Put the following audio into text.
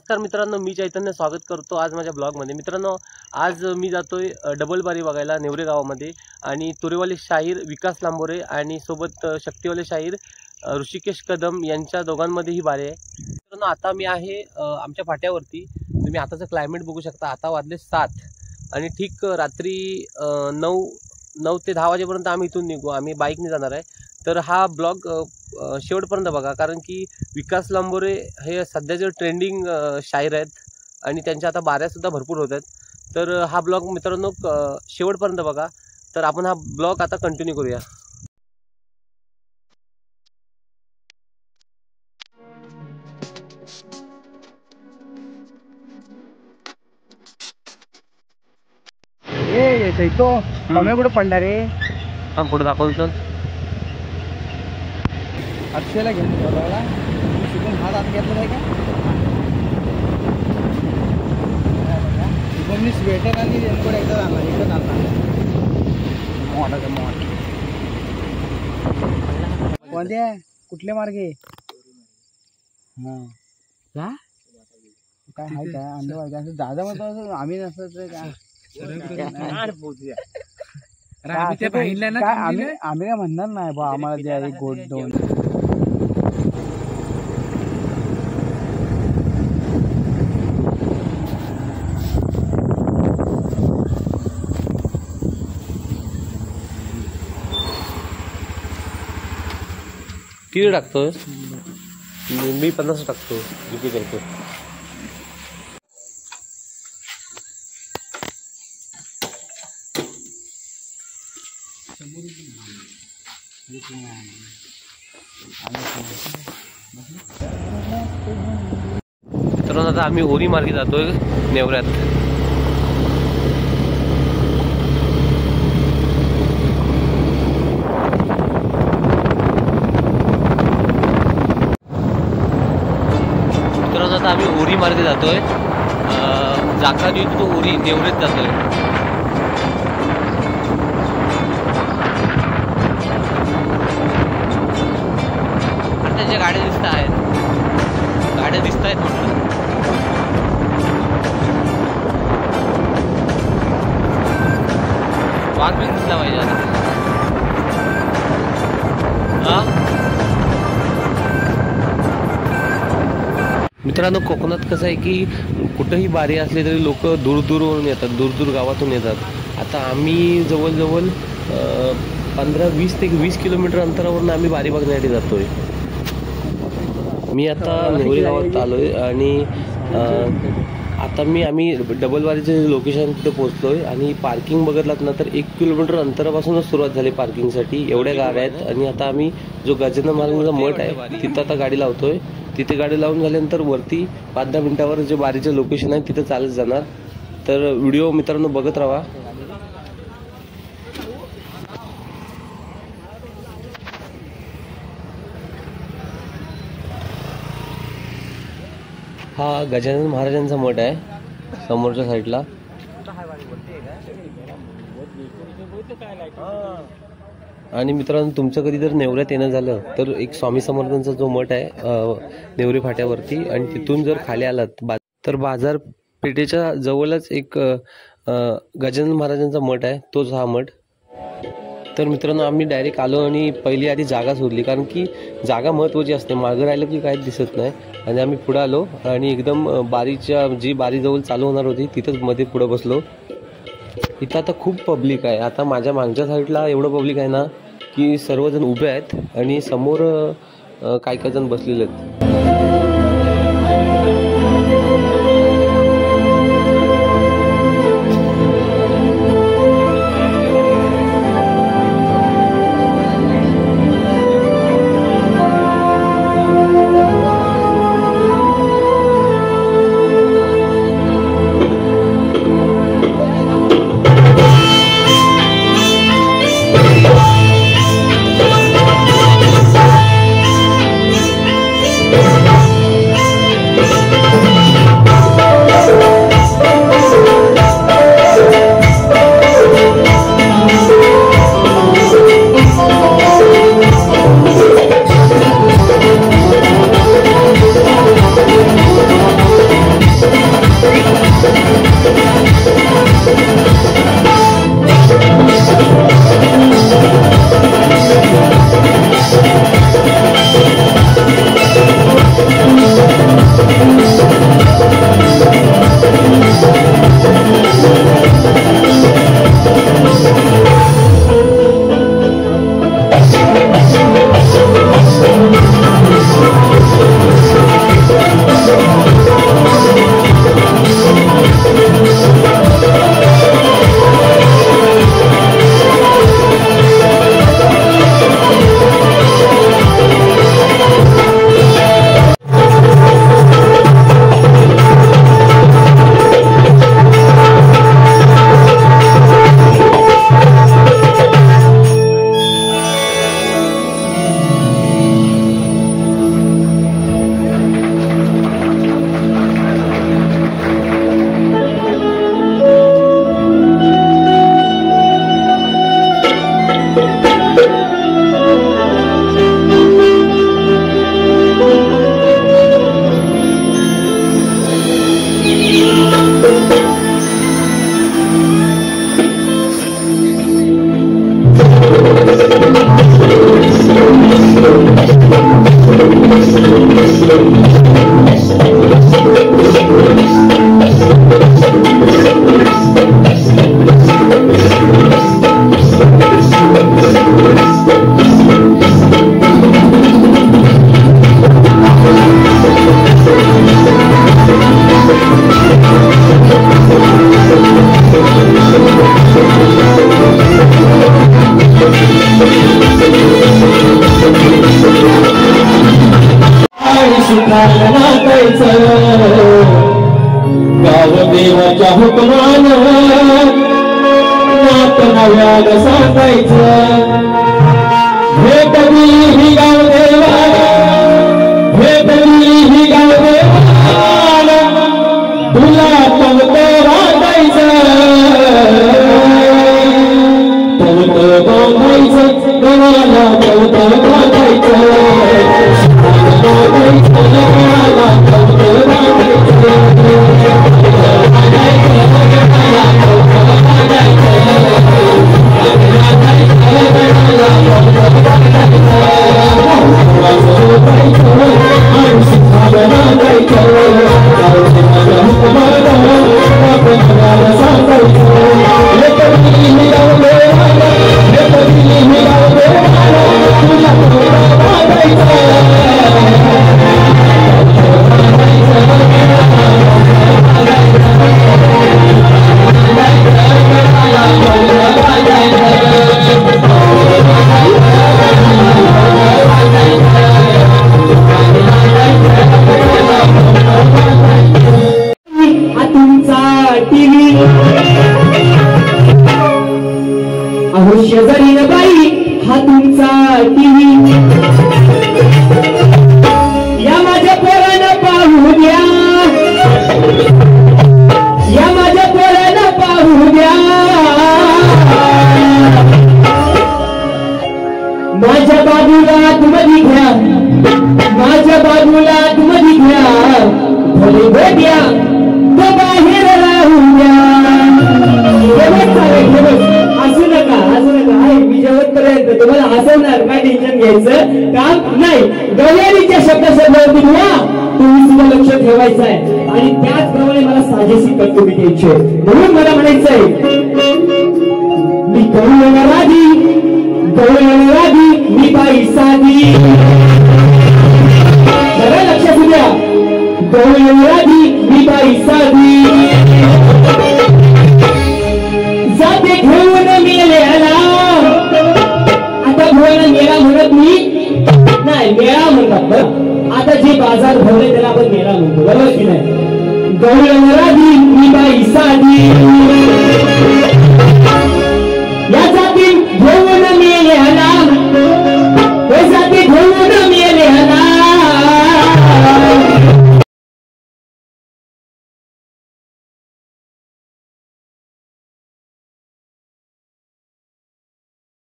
नमस्कार मित्रांनो, मी चैतन्य स्वागत करतो आज माझ्या ब्लॉगमध्ये। मित्रांनो, आज मी जातोय डबल बारी बघायला नेवरे गावामध्ये आणि तुरेवाले शाहीर विकास लांबोरे आणि सोबत शक्तीवाले शाहीर ऋषिकेश कदम यांच्या दोघांमध्ये ही बारी आहे। मित्रांनो, आता मी आहे आमच्या फाट्यावरती। तुम्ही आताचं क्लायमेट बघू शकता। आता वाजले 7 आणि ठीक रात्री 9 ते 10 वाजेपर्यंत आम्ही इथून निघू। आम्ही बाईकने जाणार आहे। तर हा ब्लॉग शेवटपर्यंत बघा, कारण की विकास लांबोरे हे सध्याचे ट्रेंडिंग शायर आहेत आणि त्यांच्या आता बाऱ्यासुद्धा भरपूर होत आहेत। तर हा ब्लॉग मित्रांनो शेवटपर्यंत बघा। तर आपण हा ब्लॉग आता कंटिन्यू करूया। ए चैतो मम्मी कुठे पडला रे? हा पुढे दाखवतो। अक्षयला घेऊन ठेवला शिकून हात आत घेतला नाही का? शिकून मी स्वेटर आणि रेनकोट एकदा आणला, एकच आणला मोठाचा मोठ। कोणत्या कुठल्या मार्गे? हां का काय आहे काय अंदर आहे असं दादा म्हणतो आम्ही नसतं काय आम्ही काय म्हणणार नाही बा, आम्हाला द्या एक गोट दोन। किती टाकतोय? मी 50 टाकतो, जिथे करतो। तर आता आम्ही ओरी मार्गे जातोय नेवऱ्यात। आता आम्ही ओरी मार्गे जातोय। जाखा जो तो ओरी नेवरेत जातोय। आणि त्याच्या गाड्या दिसत आहेत, गाड्या दिसत आहेत म्हटलं। वाघ पण दिसला पाहिजे आता। मित्रांनो, कोकणात कसं आहे की कुठेही बारी असली तरी लोक दूरवरून येतात, दूर गावातून येतात। आता आम्ही जवळजवळ 15-20 ते 20 किलोमीटर अंतरावरून आम्ही बारी बघण्यासाठी जातोय। मी आता नेवरी गावात आलोय आणि आता आम्ही डबल बारीचे लोकेशन तिथे पोहोचलोय आणि पार्किंग बघितलात ना तर 1 किलोमीटर अंतरापासूनच सुरुवात झाली पार्किंगसाठी। एवढ्या गाड्या आहेत आणि आता आम्ही जो गजानन महाराजांचा मठ आहे तिथं आता गाडी लावतोय। तिथे गाडी लावून झाल्यानंतर वरती 5-10 मिनिटावर जे बारीचे लोकेशन आहे तिथे चालत जाणार। तर व्हिडिओ मित्रांनो बघत राहा। हा गजानन महाराजांचा मठ आहे समोरच्या साईडला। आणि मित्रांनो, तुमचं कधी जर नेवऱ्यात येणं झालं तर एक स्वामी समर्थांचा जो मठ आहे नेवरी फाट्यावरती, आणि तिथून जर खाली आलात तर बाजारपेठेच्या जवळच एक गजानन महाराजांचा मठ आहे, तोच हा मठ। तर मित्रांनो, आम्ही डायरेक्ट आलो आणि पहिली आधी जागा शोधली, कारण की जागा महत्त्वाची असते। मागं राहिलं की काहीच दिसत नाही। आणि आम्ही पुढे आलो आणि एकदम जी बारी जवळ चालू होणार होती तिथंच मध्ये पुढे बसलो। इथं आता खूप पब्लिक आहे। आता माझ्या मागच्या साईडला एवढं पब्लिक आहे ना की सर्वजण उभे आहेत आणि समोर काही जण बसलेले आहेत। देवाच्या हुकमानं नात नव्याग सांगायचं भेटली ही गाव देवाला भेटली ही गाव देवाला तुला पवत बांधायचं पवत बांधायचं गणाला पवत बांधायचं गणाला पवत शेजारी बाई हा तुमचा टीव्ही या माझ्या पोरानं पाहू द्या या माझ्या पोरानं पाहू द्या माझ्या बाजूला तुम्ही घ्या माझ्या बाजूला तुम्ही घ्या भले भेट्या तो बाहेर राहू द्या असू नका आहे मी जेवतपर्यंत तुम्हाला हसवणार काय टेन्शन घ्यायचं काम नाही गवळीच्या शब्दाशब्दावरती बुवा तुम्ही सुद्धा लक्ष ठेवायचं आहे आणि त्याचप्रमाणे मला साजेशी कर्तव्य द्यायची आहे म्हणून मला म्हणायचंय मी गवळी मी बाई साधी जरा लक्षात द्या गवळी मी बाई साधी जाते घेऊन मेल्याला आता घेऊन मेळा म्हणत मी नाही मेळा म्हणतात बरं आता जे बाजार भरले त्याला आपण मेळा म्हणतो बरोबर की नाही गवळी मी बाई साधी